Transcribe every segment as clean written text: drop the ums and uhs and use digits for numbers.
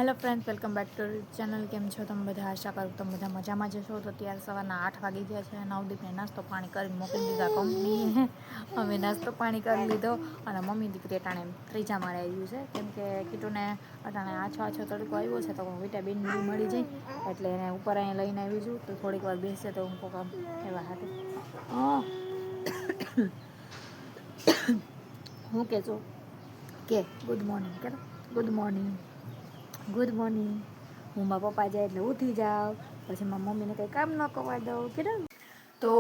Hello friends, welcome back to channel. કેમ છો તમે બધા? આશા કરું તમે બધા મજામાં જશો. તો ત્યારે સવારના 8 વાગી ગયા છે. નવદીપને નાસ્તો પાણી કરીને મોકલી દીધા કંપનીએ. અમે નાસ્તો પાણી કરી લીધો અને મમ્મી દીકરી અટાણે ત્રીજા માળે આવ્યું છે, કેમ કે કીટુને અટાણે આછો તડકો આવ્યો છે તો વિટામિન બી મળી જાય એટલે એને ઉપર અહીંયા લઈને આવી છું. તો થોડીક વાર બેસશે તો હું કામ એવા હાટું હું કે છો કે ગુડ મોર્નિંગ કે ગુડ મોર્નિંગ હું મારા પપ્પા જાય એટલે ઉઠી જાઉં, પછી મારા મમ્મીને કંઈ કામ ન કરવા દઉં કે તો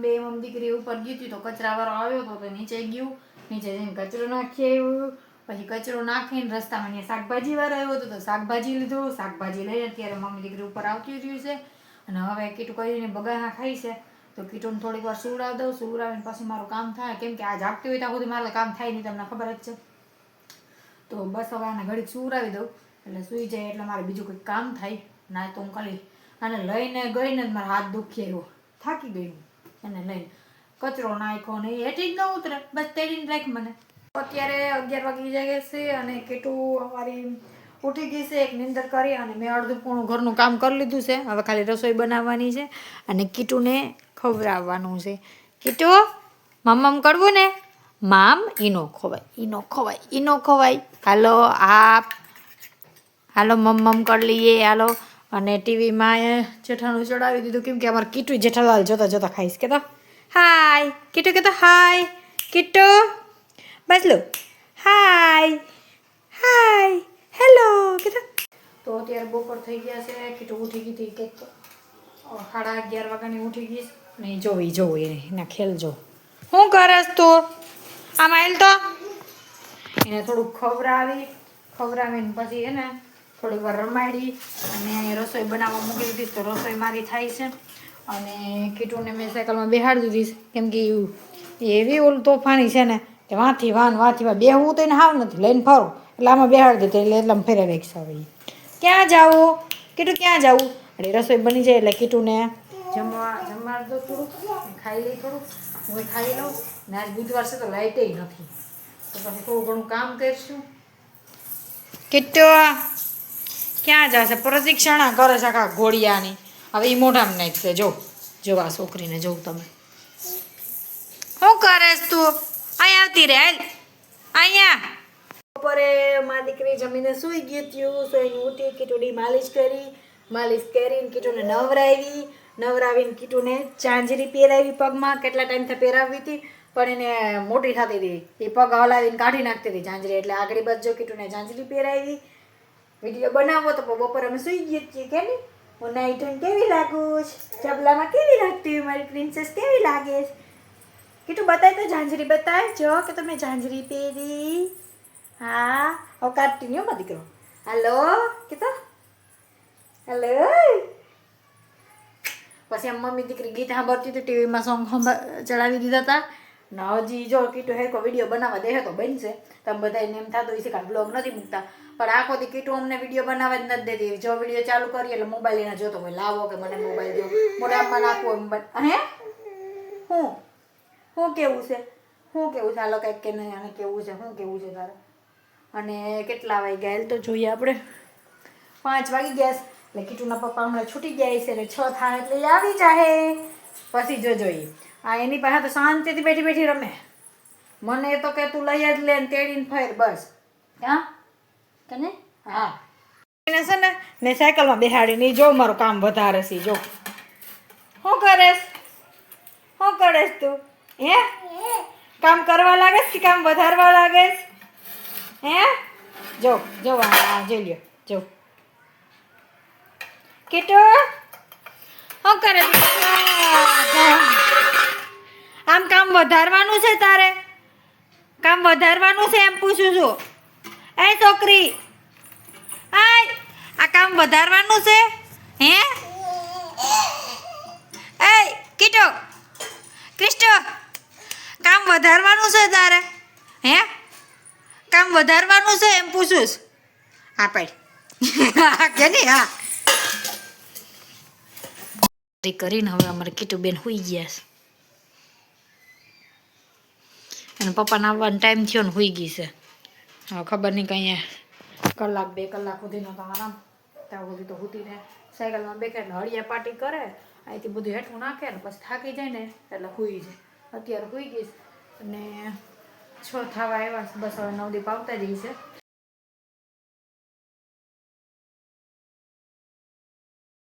બે મમ્મી દીકરી ઉપર ગઈ હતી તો કચરાવાળો આવ્યો હતો તો નીચે ગયું, નીચે જઈને કચરો નાખી આવ્યું. પછી કચરો નાખીને રસ્તામાં અહીંયા શાકભાજીવાળો આવ્યો હતો તો શાકભાજી લીધું, શાકભાજી લઈને અત્યારે મમ્મી દીકરી ઉપર આવતી રહ્યું છે. અને હવે કીટું કરીને બગાના ખાઈ છે તો કીટુને થોડીક વાર સુવડાવી દઉં. સુવડાવીને પછી મારું કામ થાય, કેમ કે આ જાગતી હોય ત્યાં સુધી મારે કામ થાય નહીં, તમને ખબર જ છે. તો બસ હવે આને ઘડીક સુવડાવી દઉં એટલે સૂઈ જાય એટલે મારે બીજું કંઈક કામ થાય. ના તો હું ખાલી આને લઈને ગઈને જ મારા હાથ દુખી આવ્યો, થાકી ગઈ હું એને લઈને. કચરો નાખ્યો ને એથી જ ન ઉતરે, બસ તેડીને રાખ મને. અત્યારે 11 વાગી જાય છે અને કીટું અમારી ઉઠી ગઈ છે એક નિંદર કરી, અને મેં અડધું પૂર્ણ ઘરનું કામ કરી લીધું છે. હવે ખાલી રસોઈ બનાવવાની છે અને કીટુને ખવડાવવાનું છે. કીટુ મમ્મ કરવું ને, મામ ઈનો ખવાય. હાલો મમ્મ કરી લઈએ હાલો. અને ટીવીમાં જેઠાણું ચડાવી દીધું, કેમ કે અમારે કીટુ જેઠાલાલ જોતા ખાઈશ. કે તો હાય કીટુ, કે તો હાય કીટુ, બસ લો હાય હેલો કે તો અત્યારે બપોર થઈ ગયા છે. કીટુ ઉઠી ગઈ હતી કંઈક 11:30 વાગ્યાની ઉઠી ગઈ ને. જોવો એના ખેલ જો શું કરસ તું આમાં. હેલ તો એને થોડુંક ખવડાવીને પછી એને થોડીક વાર રમાડી અને રસોઈ બનાવવા મૂકી દીધી. તો રસોઈ મારી થાય છે અને કીટુને મેં સાયકલમાં બેહાડી દીધી, કેમ કે એવી ઓલું તોફાની છે ને કે વાંથી બેહવું તો એને હાવ નથી, લઈને ફરો એટલે આમાં બેહાડી દીધી એટલે આમ ફેરા રિક્ષા આવી. ક્યાં જાવું કીટુ, ક્યાં જાવું? એટલે રસોઈ બની જાય એટલે કીટુને જમવા દો, થોડુંક ખાઈ લઈ, થોડુંક હું ખાઈ લઉં. ને આજ બુધવાર છે તો લાઇટે નથી, તો પછી થોડું ઘણું કામ કરીશું. કીટુ ક્યાં જશે? પ્રદક્ષિણા કરે છે આખા ઘોડિયાની. હવે એ મોઢામાં નાખશે. જો આ છોકરીને જોઉં તમે શું કરેશ તું? અહીંયા આવતી રે, હાલ અહીંયા. બપોરે મારી દીકરી જમીને સૂઈ ગઈ હતી. સોઈને ઉઠી, કીટુની માલિશ કરીને કીટુને નવરાવીને કીટુને ઝાંઝરી પહેરાવી પગમાં. કેટલા ટાઈમથી પહેરાવી હતી પણ એને મોટી થતી હતી, એ પગ હલાવીને કાઢી નાખતી હતી ઝાંઝરી. એટલે આગળ બાજુ કીટુને ઝાંઝરી પહેરાવી. વિડીયો બનાવો તો બપોરે અમે સૂઈ ગઈ છીએ કે નહીં. હું નાઈટ કેવી લાગુ છે, ચબલામાં કેવી લાગતી હોય મારી પ્રિન્સેસ, કેવી લાગે? કીટુ બતાય તો ઝાંઝરી બતાય જો કે તમે ઝાંઝરી પહેરી. હા હવે કાઢતી નહીં હો મારો દીકરો. હાલો કે તો હેલો. પછી એમ મમ્મી દીકરી ગીત સાંભળતી હતી, ટીવીમાં સોંગ ચડાવી દીધા હતા ને. હજી જો કીટુ હેરકો વિડીયો બનાવવા દે તો બનશે. તમે બધા એને એમ થતું હોય છે કે બ્લોગ નથી મૂકતા, પણ આખો દી કીટુ અમને વિડીયો બનાવવા જ નથી દેતી. જો વિડીયો ચાલુ કરીએ એટલે મોબાઈલ એને જોતો હોય, લાવો કે મને મોબાઈલ દો, મોઢામાં નાખવો. હે શું કેવું છે હાલો કંઈક કે નહીં આને કેવું છે, શું કેવું છે તારે? અને કેટલા વાગ્યા હાલ તો જોઈએ આપણે. 5 વાગી ગયા એટલે કીટુના પપ્પા હમણાં છૂટી ગયા છે, એટલે 6 થાય એટલે આવી જાય. પછી જો જોઈએ આ એની પાસે તો શાંતિથી બેઠી રમે. મને તો કે તું લઈ જ લે ને તેડીને ફેર બસ. હા તને હા એને છે ને મેં સાયકલમાં બેહાડીને જો મારું કામ વધારે છે. જો શું કરેશ તું? હે કામ કરવા લાગે કે કામ વધારવા લાગે? હે જો આ જોઈ લ્યો. જો કીટુ શું કરે? આમ કામ વધારવાનું છે તારે? કામ વધારવાનું છે એમ પૂછું છું. એ છોકરી આ કામ વધારવાનું છે? હે એ કીટુ ક્રિસ્ટો કામ વધારવાનું છે તારે? હે કામ વધારવાનું છે એમ પૂછું છું. હા પાડ કે નહીં? હા કરીને હવે અમારે કીટુબેન સુઈ ગયા છે. અને પપ્પાને આવવાનો ટાઈમ થયો ને સુઈ ગઈ છે. હવે ખબર નહીં કંઈ કલાક 2 કલાક સુધીનો તો આરામ. ત્યાં સુધી તો સૂતી રહે. સાયકલમાં બેઠે એટલે હળિયા પાટી કરે, અહીંથી બધું હેઠું નાખે ને પછી થાકી જાય ને એટલે સૂઈ જાય. અત્યારે સૂઈ ગઈશ અને 6 થવા આવ્યા. બસ હવે 9 દી પાવતા જ છે.